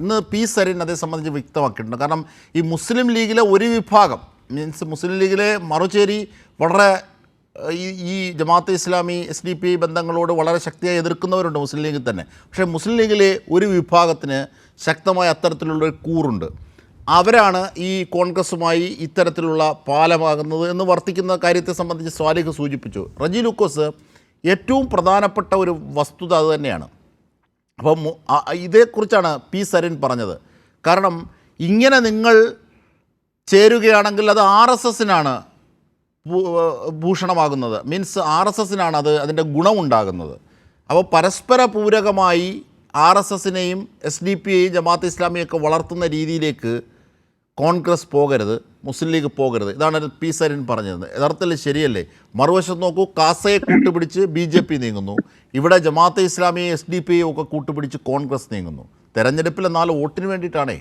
ഇന്ന് പി സരിൻ അതേ സംബന്ധിച്ച് വ്യക്തമാക്കിയിട്ടുണ്ട്. കാരണം ഈ മുസ്ലിം ലീഗിലെ ഒരു വിഭാഗം മീൻസ് മുസ്ലിം ലീഗിലെ മറുചേരി വളരെ ഈ ജമാഅത്തെ ഇസ്ലാമി SDP ബന്ധങ്ങളോട് വളരെ ശക്തിയായി എതിർക്കുന്നവരുണ്ട് മുസ്ലിം ലീഗിൽ തന്നെ. പക്ഷേ മുസ്ലിം ലീഗിലെ ഒരു വിഭാഗത്തിന് ശക്തമായ അത്തരത്തിലുള്ളൊരു കൂറുണ്ട്. അവരാണ് ഈ കോൺഗ്രസുമായി ഇത്തരത്തിലുള്ള പാലമാകുന്നത് എന്ന് വർത്തിക്കുന്ന കാര്യത്തെ സംബന്ധിച്ച് സ്വാലിഹ് സൂചിപ്പിച്ചു. റജി ലൂക്കോസ് ഏറ്റവും പ്രധാനപ്പെട്ട ഒരു വസ്തുത അതുതന്നെയാണ്. അപ്പം ഇതേക്കുറിച്ചാണ് പി സരിൻ പറഞ്ഞത്. കാരണം ഇങ്ങനെ നിങ്ങൾ ചേരുകയാണെങ്കിൽ അത് RSSനാണ് ഭൂഷണമാകുന്നത്, മീൻസ് RSSനാണ് അതിൻ്റെ ഗുണമുണ്ടാകുന്നത്. അപ്പോൾ പരസ്പര പൂരകമായി RSSനെയും SDP-യെയും ജമാഅത്തെ ഇസ്ലാമിയൊക്കെ വളർത്തുന്ന രീതിയിലേക്ക് കോൺഗ്രസ് പോകരുത്, മുസ്ലിം ലീഗ് പോകരുത്. ഇതാണ് പി സരിൻ പറഞ്ഞത്. യഥാർത്ഥത്തിൽ ശരിയല്ലേ? മറുവശത്ത് നോക്കൂ, കാസയെ കൂട്ടുപിടിച്ച് BJP നീങ്ങുന്നു, ഇവിടെ ജമാഅത്തെ ഇസ്ലാമിയെ SDP-യും ഒക്കെ കൂട്ടുപിടിച്ച് കോൺഗ്രസ് നീങ്ങുന്നു. തെരഞ്ഞെടുപ്പിൽ 4 വോട്ടിന് വേണ്ടിയിട്ടാണേ.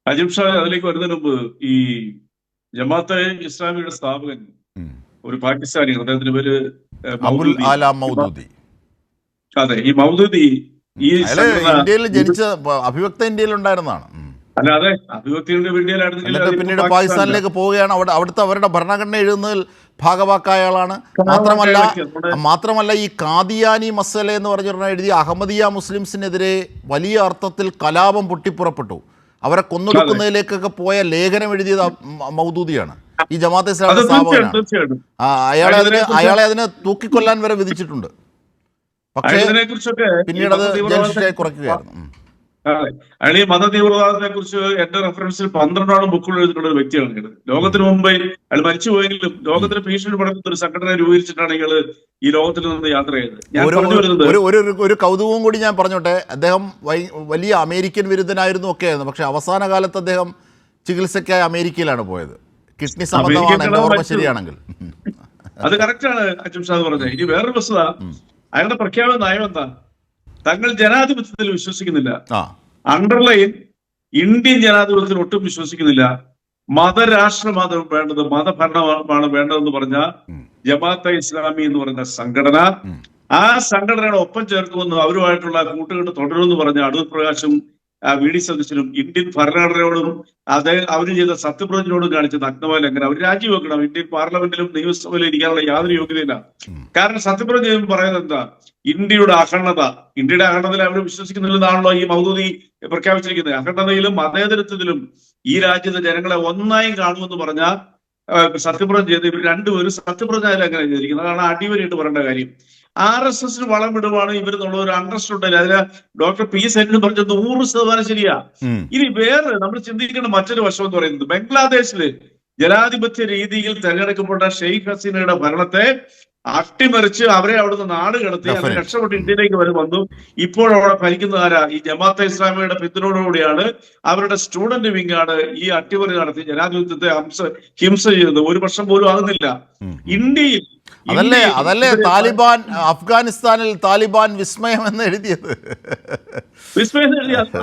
അജിം ഷാ, അതിലേക്ക് വരുന്നതിന് മുമ്പ് ഈ ജമാഅത്തെ ഇസ്ലാമിയുടെ സ്ഥാപകൻ ഒരു പാകിസ്ഥാനിയാണ്, അദ്ദേഹത്തിന്റെ പേര് മൗദൂദി. അതെ, ഈ മൗദൂദി ഈ ഇന്ത്യയിൽ ജനിച്ച അഭിവക്ത ഇന്ത്യയിൽ ഉണ്ടായിരുന്നതാണ്. അല്ല, അതെ, അഭിവക്തിയുടെ ഇന്ത്യയിലായിരുന്നെങ്കിൽ പിന്നീട് പാകിസ്ഥാനിലേക്ക് പോവുകയാണ്. അവിടുത്തെ അവരുടെ ഭരണഘടന എഴുതുന്നതിൽ ഭാഗവാക്കായ ആളാണ്. മാത്രമല്ല ഈ കാദിയാനി മസല എന്ന് പറഞ്ഞിട്ട് എഴുതിയ അഹമ്മദിയ മുസ്ലിംസിനെതിരെ വലിയ അർത്ഥത്തിൽ കലാപം പൊട്ടിപ്പുറപ്പെട്ടു. അവരെ കൊന്നൊടുക്കുന്നതിലേക്കൊക്കെ പോയ ലേഖനം എഴുതിയത് മൗദൂദിയാണ്, ഈ ജമാഅത്തെ ഇസ്ലാമിയുടെ സ്ഥാപകനാണ്. അയാളെ അതിനെ തൂക്കിക്കൊല്ലാൻ വരെ വിധിച്ചിട്ടുണ്ട്. പക്ഷേ പിന്നീട് അത് ജയിലിൽ കുറയ്ക്കുകയായിരുന്നു. അയാൾ ഈ മത തീവ്രവാദത്തെ കുറിച്ച് എന്റെ റെഫറൻസിൽ 12 ബുക്കുകൾ എഴുതിയിട്ടുള്ള ഒരു വ്യക്തിയാണ്. ലോകത്തിന് മുമ്പേ അയാൾ മരിച്ചുപോയെങ്കിലും ലോകത്തിന് ഭീഷണി പടർത്തുന്ന ഒരു സംഘടന രൂപീകരിച്ചിട്ടാണ് ഇയാൾ ഈ ലോകത്തിൽ നിന്ന് യാത്ര ചെയ്തത്. ഞാൻ പറഞ്ഞു വരുന്നത് ഒരു കൗതുകവും കൂടി ഞാൻ പറഞ്ഞോട്ടെ. അദ്ദേഹം വലിയ അമേരിക്കൻ വിരുദ്ധനായിരുന്നു ഒക്കെയായിരുന്നു. പക്ഷെ അവസാന കാലത്ത് അദ്ദേഹം ചികിത്സയ്ക്കായി അമേരിക്കയിലാണ് പോയത്. കിഡ്നി സംബന്ധമാണ് എന്റെ ഓർമ്മ ശരിയാണെങ്കിൽ. അത് കറക്റ്റാണ് അജിം ഷാ പറഞ്ഞത്. ഇനി വേറൊരു വസ്തുത, അയാളുടെ പ്രഖ്യാപന നയം എന്താ? തങ്ങൾ ജനാധിപത്യത്തിൽ വിശ്വസിക്കുന്നില്ല. അണ്ടർലൈൻ ഇന്ത്യൻ ജനാധിപത്യത്തിൽ ഒട്ടും വിശ്വസിക്കുന്നില്ല. മതരാഷ്ട്രമാണ് വേണ്ടത്, മതഭരണമാണ് വേണ്ടതെന്ന് പറഞ്ഞ ജമാഅത്തെ ഇസ്ലാമി എന്ന് പറയുന്ന സംഘടന, ആ സംഘടനയുടെ ഒപ്പം ചേർക്കുമെന്നും അവരുമായിട്ടുള്ള കൂട്ടുകെട്ട് തുടരുമെന്ന് പറഞ്ഞ അടൂർ പ്രകാശും VD സതീശനും ഇന്ത്യൻ ഭരണഘടനയോടും അവര് ചെയ്ത സത്യപ്രതിജ്ഞയോടും കാണിച്ച നഗ്നമായ ലംഘനം. അവർ രാജിവെക്കണം. ഇന്ത്യൻ പാർലമെന്റിലും നിയമസഭയിലും ഇരിക്കാനുള്ള യാതൊരു യോഗ്യതയില്ല. കാരണം സത്യപ്രതിജ്ഞ പറയുന്നത് എന്താ? ഇന്ത്യയുടെ അഖണ്ഡതയിൽ അവർ വിശ്വസിക്കുന്നില്ലെന്നാണല്ലോ ഈ മൗദൂദി പ്രഖ്യാപിച്ചിരിക്കുന്നത്. അഖണ്ഡതയിലും മതേതരത്വത്തിലും ഈ രാജ്യത്തെ ജനങ്ങളെ ഒന്നായി കാണുമെന്ന് പറഞ്ഞ സത്യപ്രതിജ്ഞ ചെയ്ത് ഇവർ രണ്ടുപേരും സത്യപ്രതിജ്ഞ എങ്ങനെ ചെയ്തിരിക്കുന്നത്? അതാണ് അടിവരയിട്ട് പറയേണ്ട കാര്യം. RSSന് വളം വിടുവാണ് ഇവരെന്നുള്ള ഒരു അണ്ടർസ്റ്റുണ്ട്. അതിന് ഡോക്ടർ പി സരിൻ പറഞ്ഞത് 100% ശരിയാ. ഇനി വേറെ നമ്മൾ ചിന്തിക്കേണ്ട മറ്റൊരു വശം എന്ന് പറയുന്നത്, ബംഗ്ലാദേശില് ജനാധിപത്യ രീതിയിൽ തെരഞ്ഞെടുക്കപ്പെട്ട ഷെയ്ഖ് ഹസീനയുടെ ഭരണത്തെ അട്ടിമറിച്ച് അവരെ അവിടുന്ന് നാട് കടത്തി അവർ രക്ഷപ്പെട്ട് ഇന്ത്യയിലേക്ക് വന്നു. ഇപ്പോൾ അവിടെ ഭരിക്കുന്ന ആരാ? ഈ ജമാഅത്തെ ഇസ്ലാമിയുടെ പിന്തുണയോടുകൂടിയാണ്, അവരുടെ സ്റ്റുഡന്റ് വിങ് ആണ് ഈ അട്ടിമറി നടത്തി ജനാധിപത്യത്തെ ഹിംസ ചെയ്തത്. 1 വർഷം പോലും ആകുന്നില്ല. ഇന്ത്യയിൽ അതല്ലേ താലിബാൻ, അഫ്ഗാനിസ്ഥാനിൽ താലിബാൻ വിസ്മയം എന്ന് എഴുതിയത്. വിസ്മയം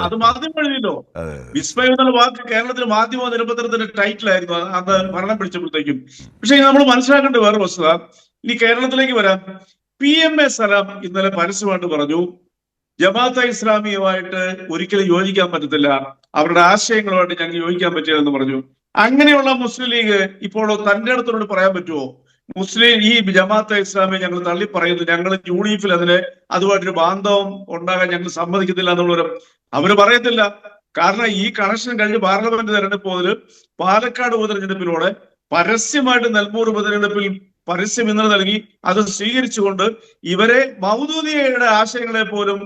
അത് മാധ്യമം എഴുതിയല്ലോ. വിസ്മയം എന്നുള്ള വാക്ക് കേരളത്തിൽ മാധ്യമ നിരപത്രത്തിന്റെ ടൈറ്റിലായിരുന്നു അന്ന് ഭരണം പിടിച്ചപ്പോഴത്തേക്കും. പക്ഷെ നമ്മൾ മനസ്സിലാക്കേണ്ട വേറെ വസ്തുത, ഇനി കേരളത്തിലേക്ക് വരാം. PMA സലാം ഇന്നലെ പരസ്യമായിട്ട് പറഞ്ഞു ജമാഅത്തെ ഇസ്ലാമിയുമായിട്ട് ഒരിക്കലും യോജിക്കാൻ പറ്റത്തില്ല, അവരുടെ ആശയങ്ങളുമായിട്ട് ഞങ്ങൾ യോജിക്കാൻ പറ്റില്ലെന്ന് പറഞ്ഞു. അങ്ങനെയുള്ള മുസ്ലിം ലീഗ് ഇപ്പോൾ തന്റെ അടുത്തോട് പറയാൻ പറ്റുമോ? ഈ ജമാഅത്തെ ഇസ്ലാമിയെ ഞങ്ങൾ തള്ളി പറയുന്നു, ഞങ്ങൾ UDF-ൽ അതുമായിട്ടൊരു ബാന്ധവം ഉണ്ടാകാൻ ഞങ്ങൾ സമ്മതിക്കത്തില്ല എന്നുള്ളവരും അവര് പറയത്തില്ല. കാരണം ഈ കണക്ഷൻ കഴിഞ്ഞ് പാർലമെന്റ് തെരഞ്ഞെടുപ്പ് മുതൽ പാലക്കാട് ഉപതെരഞ്ഞെടുപ്പിലൂടെ പരസ്യമായിട്ട് നെൽമൂർ ഉപതെരഞ്ഞെടുപ്പിൽ പരസ്യം ഇന്നലെ നൽകി അത് സ്വീകരിച്ചുകൊണ്ട് ഇവരെ മൗദൂദിയയുടെ ആശയങ്ങളെ പോലും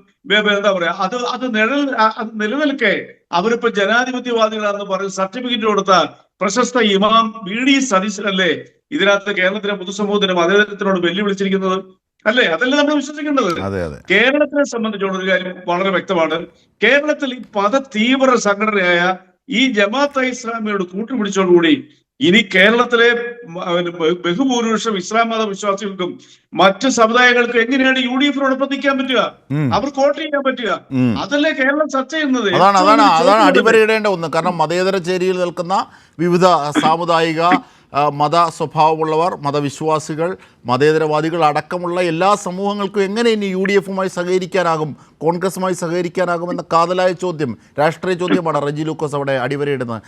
എന്താ പറയാ അത് നിലനിൽക്കെ അവരിപ്പോ ജനാധിപത്യവാദികളാണെന്ന് പറഞ്ഞ് സർട്ടിഫിക്കറ്റ് കൊടുത്ത പ്രശസ്ത ഇമാം VD സതീശനല്ലേ ഇതിനകത്ത് കേരളത്തിലെ പൊതുസമൂഹത്തിന് മതേതരത്തിനോട് വെല്ലുവിളിച്ചിരിക്കുന്നത്? അല്ലേ? അതല്ലേ നമ്മൾ വിശ്വസിക്കേണ്ടത്? കേരളത്തിനെ സംബന്ധിച്ചുള്ള ഒരു കാര്യം വളരെ വ്യക്തമാണ്. കേരളത്തിൽ ഈ തീവ്ര സംഘടനയായ ഈ ജമാഅത്തെ ഇസ്ലാമിയോട് കൂട്ടുപിടിച്ചോടുകൂടി ഇനി കേരളത്തിലെ ബഹുഭൂരിപക്ഷം ഇസ്ലാം മത വിശ്വാസികൾക്കും മറ്റ് സമുദായങ്ങൾക്കും എങ്ങനെയാണ് UDF-നോടൊപ്പം നിൽക്കാൻ പറ്റുക? അവർക്ക് വോട്ട് ചെയ്യാൻ പറ്റുക? അതല്ലേ കേരളം ചർച്ച ചെയ്യുന്നത്? അതാണ് അടിവരയിടേണ്ട ഒന്ന്. കാരണം മതേതര ചേരിയിൽ നിൽക്കുന്ന വിവിധ സാമുദായിക മത സ്വഭാവമുള്ളവർ, മതവിശ്വാസികൾ, മതേതരവാദികൾ അടക്കമുള്ള എല്ലാ സമൂഹങ്ങൾക്കും എങ്ങനെ ഇനി UDF-ഉമായി സഹകരിക്കാനാകും, കോൺഗ്രസുമായി സഹകരിക്കാനാകുമെന്ന കാതലായ ചോദ്യം, രാഷ്ട്രീയ ചോദ്യമാണ് റെജി ലൂക്കോസ് അവിടെ അടിവരയിടുന്നത്.